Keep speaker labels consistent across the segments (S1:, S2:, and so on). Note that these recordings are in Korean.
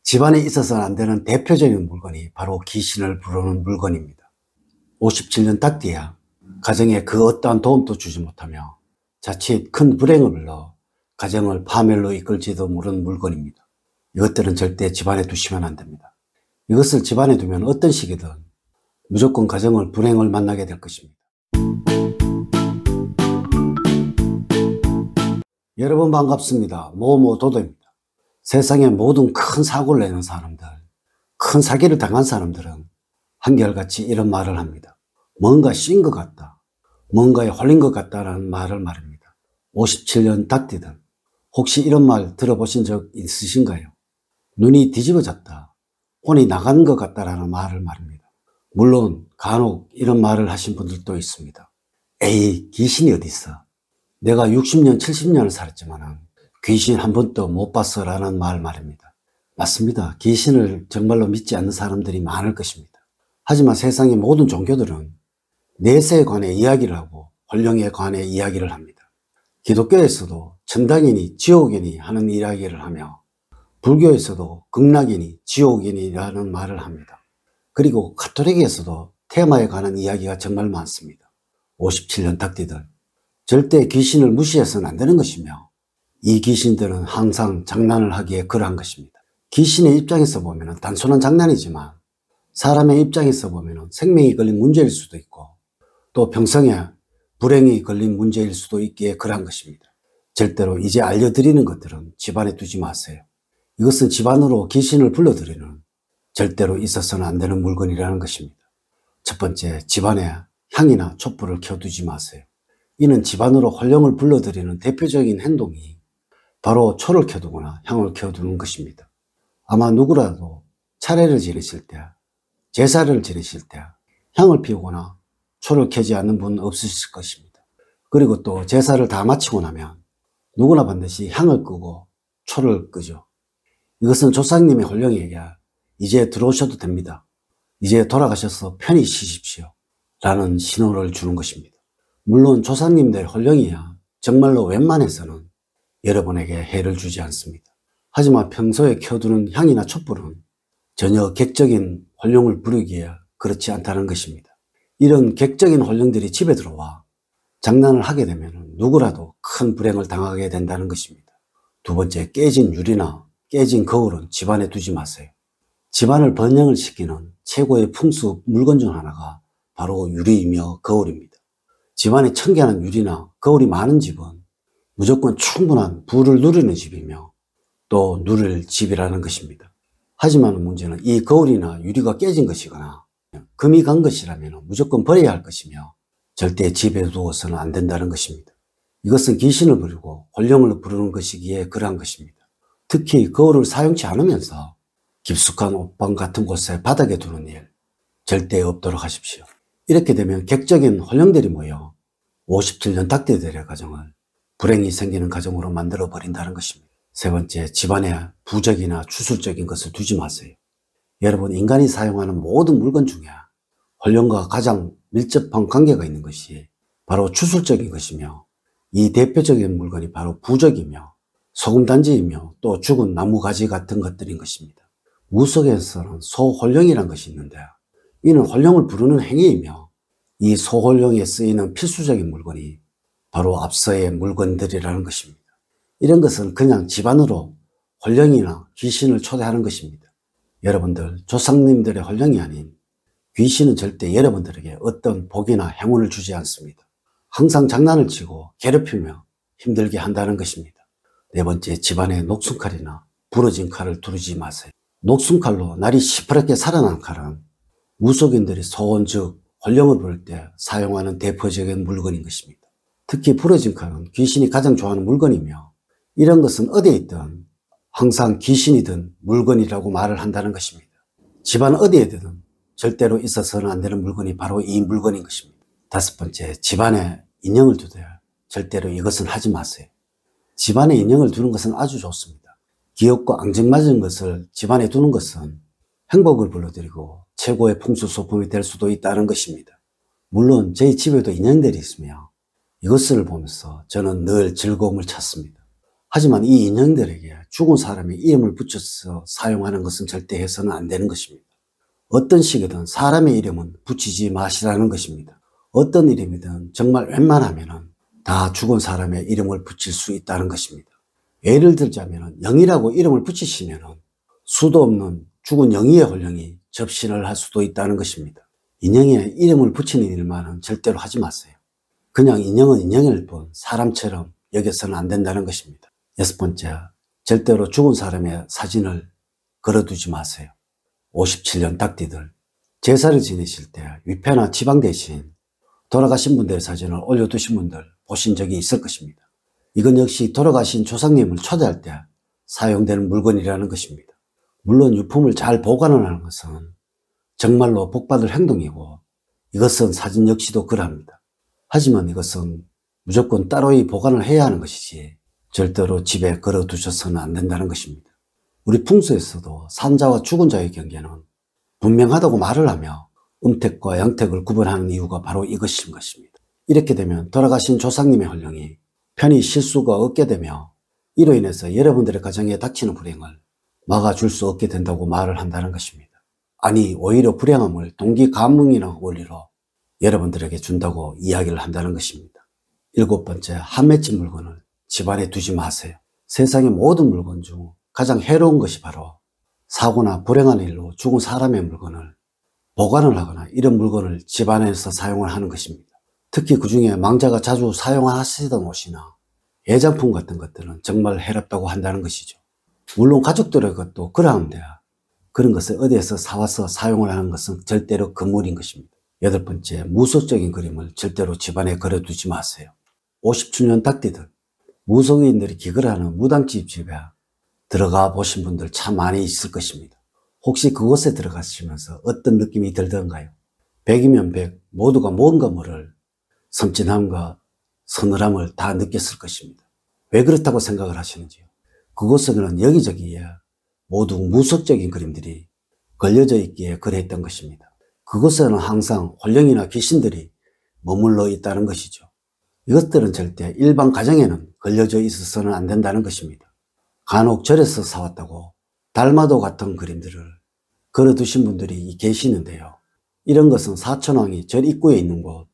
S1: 집안에 있어서는 안 되는 대표적인 물건이 바로 귀신을 부르는 물건입니다. 57년 딱 뒤야 가정에 그 어떠한 도움도 주지 못하며 자칫 큰 불행을 불러 가정을 파멸로 이끌지도 모르는 물건입니다. 이것들은 절대 집안에 두시면 안 됩니다. 이것을 집안에 두면 어떤 시기든 무조건 가정을 불행을 만나게 될 것입니다. 여러분 반갑습니다. 모모도도입니다. 세상에 모든 큰 사고를 내는 사람들, 큰 사기를 당한 사람들은 한결같이 이런 말을 합니다. 뭔가 씌인 것 같다, 뭔가에 홀린 것 같다라는 말을 말합니다. 57년 닭띠들, 혹시 이런 말 들어보신 적 있으신가요? 눈이 뒤집어졌다, 혼이 나간 것 같다라는 말을 말합니다. 물론 간혹 이런 말을 하신 분들도 있습니다. 에이, 귀신이 어디 있어? 내가 60년, 70년을 살았지만 귀신 한 번도 못 봤어 라는 말 말입니다. 맞습니다. 귀신을 정말로 믿지 않는 사람들이 많을 것입니다. 하지만 세상의 모든 종교들은 내세에 관해 이야기를 하고 혼령에 관해 이야기를 합니다. 기독교에서도 천당이니 지옥이니 하는 이야기를 하며 불교에서도 극락이니 지옥이니라는 말을 합니다. 그리고 가톨릭에서도 테마에 관한 이야기가 정말 많습니다. 57년 닭띠들, 절대 귀신을 무시해서는 안 되는 것이며 이 귀신들은 항상 장난을 하기에 그러한 것입니다. 귀신의 입장에서 보면 단순한 장난이지만 사람의 입장에서 보면 생명이 걸린 문제일 수도 있고 또 평생에 불행이 걸린 문제일 수도 있기에 그러한 것입니다. 절대로 이제 알려드리는 것들은 집안에 두지 마세요. 이것은 집안으로 귀신을 불러들이는 절대로 있어서는 안 되는 물건이라는 것입니다. 첫 번째, 집안에 향이나 촛불을 켜두지 마세요. 이는 집안으로 혼령을 불러들이는 대표적인 행동이 바로 초를 켜두거나 향을 켜두는 것입니다. 아마 누구라도 차례를 지내실 때, 제사를 지내실 때 향을 피우거나 초를 켜지 않는 분 없으실 것입니다. 그리고 또 제사를 다 마치고 나면 누구나 반드시 향을 끄고 초를 끄죠. 이것은 조상님의 혼령에게 이제 들어오셔도 됩니다, 이제 돌아가셔서 편히 쉬십시오 라는 신호를 주는 것입니다. 물론 조상님들 혼령이야 정말로 웬만해서는 여러분에게 해를 주지 않습니다. 하지만 평소에 켜두는 향이나 촛불은 전혀 객적인 혼령을 부르기에 그렇지 않다는 것입니다. 이런 객적인 혼령들이 집에 들어와 장난을 하게 되면 누구라도 큰 불행을 당하게 된다는 것입니다. 두 번째, 깨진 유리나 깨진 거울은 집안에 두지 마세요. 집안을 번영을 시키는 최고의 풍수 물건 중 하나가 바로 유리이며 거울입니다. 집안에 청결한 유리나 거울이 많은 집은 무조건 충분한 부를 누리는 집이며 또 누릴 집이라는 것입니다. 하지만 문제는 이 거울이나 유리가 깨진 것이거나 금이 간 것이라면 무조건 버려야 할 것이며 절대 집에 두어서는 안 된다는 것입니다. 이것은 귀신을 부르고 혼령을 부르는 것이기에 그러한 것입니다. 특히 거울을 사용치 않으면서 깊숙한 옷방 같은 곳에 바닥에 두는 일 절대 없도록 하십시오. 이렇게 되면 객적인 혼령들이 모여 57년 닭띠들의 가정을 불행이 생기는 가정으로 만들어 버린다는 것입니다. 세 번째, 집안에 부적이나 추술적인 것을 두지 마세요. 여러분, 인간이 사용하는 모든 물건 중에 혼령과 가장 밀접한 관계가 있는 것이 바로 추술적인 것이며 이 대표적인 물건이 바로 부적이며 소금단지이며 또 죽은 나무가지 같은 것들인 것입니다. 무속에서는 소혼령이라는 것이 있는데 이는 혼령을 부르는 행위이며 이 소혼령에 쓰이는 필수적인 물건이 바로 앞서의 물건들이라는 것입니다. 이런 것은 그냥 집안으로 혼령이나 귀신을 초대하는 것입니다. 여러분들, 조상님들의 혼령이 아닌 귀신은 절대 여러분들에게 어떤 복이나 행운을 주지 않습니다. 항상 장난을 치고 괴롭히며 힘들게 한다는 것입니다. 네 번째, 집안에 녹순칼이나 부러진 칼을 두르지 마세요. 녹순칼로 날이 시퍼렇게 살아난 칼은 무속인들이 소원 즉 혼령을 부를 때 사용하는 대표적인 물건인 것입니다. 특히 부러진 칼은 귀신이 가장 좋아하는 물건이며 이런 것은 어디에 있든 항상 귀신이 든 물건이라고 말을 한다는 것입니다. 집안 어디에 든 절대로 있어서는 안 되는 물건이 바로 이 물건인 것입니다. 다섯 번째, 집안에 인형을 두되 절대로 이것은 하지 마세요. 집안에 인형을 두는 것은 아주 좋습니다. 귀엽고 앙증맞은 것을 집안에 두는 것은 행복을 불러들이고 최고의 풍수소품이 될 수도 있다는 것입니다. 물론 저희 집에도 인형들이 있으며 이것을 보면서 저는 늘 즐거움을 찾습니다. 하지만 이 인형들에게 죽은 사람의 이름을 붙여서 사용하는 것은 절대 해서는 안 되는 것입니다. 어떤 식이든 사람의 이름은 붙이지 마시라는 것입니다. 어떤 이름이든 정말 웬만하면 다 죽은 사람의 이름을 붙일 수 있다는 것입니다. 예를 들자면 영이라고 이름을 붙이시면 수도 없는 죽은 영이의 혼령이 접신을 할 수도 있다는 것입니다. 인형에 이름을 붙이는 일만은 절대로 하지 마세요. 그냥 인형은 인형일 뿐 사람처럼 여겨서는 안 된다는 것입니다. 6번째, 절대로 죽은 사람의 사진을 걸어두지 마세요. 57년 딱띠들, 제사를 지내실 때 위패나 지방 대신 돌아가신 분들의 사진을 올려두신 분들 보신 적이 있을 것입니다. 이건 역시 돌아가신 조상님을 초대할 때 사용되는 물건이라는 것입니다. 물론 유품을 잘 보관하는 것은 정말로 복받을 행동이고 이것은 사진 역시도 그러합니다. 하지만 이것은 무조건 따로이 보관을 해야 하는 것이지 절대로 집에 걸어두셔서는 안 된다는 것입니다. 우리 풍수에서도 산자와 죽은 자의 경계는 분명하다고 말을 하며 음택과 양택을 구분하는 이유가 바로 이것인 것입니다. 이렇게 되면 돌아가신 조상님의 혼령이 편히 쉴 수가 없게 되며 이로 인해서 여러분들의 가정에 닥치는 불행을 막아줄 수 없게 된다고 말을 한다는 것입니다. 아니 오히려 불행함을 동기감흥이라는 원리로 여러분들에게 준다고 이야기를 한다는 것입니다. 7번째, 한 맺힌 물건을 집안에 두지 마세요. 세상의 모든 물건 중 가장 해로운 것이 바로 사고나 불행한 일로 죽은 사람의 물건을 보관을 하거나 이런 물건을 집안에서 사용을 하는 것입니다. 특히 그 중에 망자가 자주 사용하시던 옷이나 예장품 같은 것들은 정말 해롭다고 한다는 것이죠. 물론 가족들의 것도 그러한데 그런 것을 어디에서 사와서 사용을 하는 것은 절대로 금물인 것입니다. 8번째, 무속적인 그림을 절대로 집안에 걸어두지 마세요. 57년 닭띠들, 무속인들이 기거를 하는 무당집 집에 들어가 보신 분들 참 많이 있을 것입니다. 혹시 그곳에 들어가시면서 어떤 느낌이 들던가요? 100이면 100, 모두가 뭔가 모를 섬진함과 서늘함을 다 느꼈을 것입니다. 왜 그렇다고 생각을 하시는지요? 그곳에는 여기저기에 모두 무속적인 그림들이 걸려져 있기에 그랬던 것입니다. 그곳에는 항상 혼령이나 귀신들이 머물러 있다는 것이죠. 이것들은 절대 일반 가정에는 걸려져 있어서는 안 된다는 것입니다. 간혹 절에서 사왔다고 달마도 같은 그림들을 걸어두신 분들이 계시는데요. 이런 것은 사천왕이 절 입구에 있는 곳,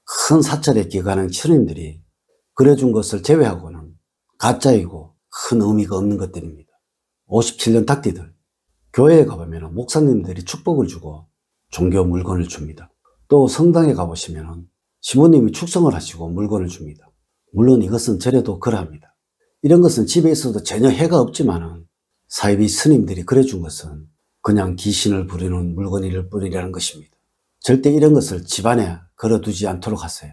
S1: 큰 사찰에 기가하는 신임들이 그려준 것을 제외하고는 가짜이고 큰 의미가 없는 것들입니다. 57년 닭띠들, 교회에 가보면 목사님들이 축복을 주고 종교 물건을 줍니다. 또 성당에 가보시면 시모님이 축성을 하시고 물건을 줍니다. 물론 이것은 절에도 그러합니다. 이런 것은 집에 있어도 전혀 해가 없지만 사이비 스님들이 그려준 것은 그냥 귀신을 부리는 물건일 뿐이라는 것입니다. 절대 이런 것을 집안에 걸어두지 않도록 하세요.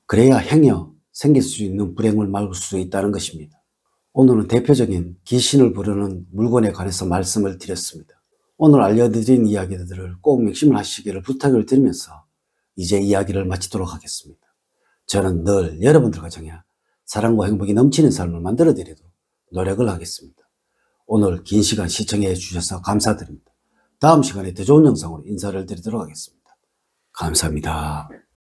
S1: 그래야 행여 생길 수 있는 불행을 막을 수 있다는 것입니다. 오늘은 대표적인 귀신을 부르는 물건에 관해서 말씀을 드렸습니다. 오늘 알려드린 이야기들을 꼭 명심을 하시기를 부탁을 드리면서 이제 이야기를 마치도록 하겠습니다. 저는 늘 여러분들 가정에 사랑과 행복이 넘치는 삶을 만들어 드리도록 노력을 하겠습니다. 오늘 긴 시간 시청해 주셔서 감사드립니다. 다음 시간에 더 좋은 영상으로 인사를 드리도록 하겠습니다. 감사합니다.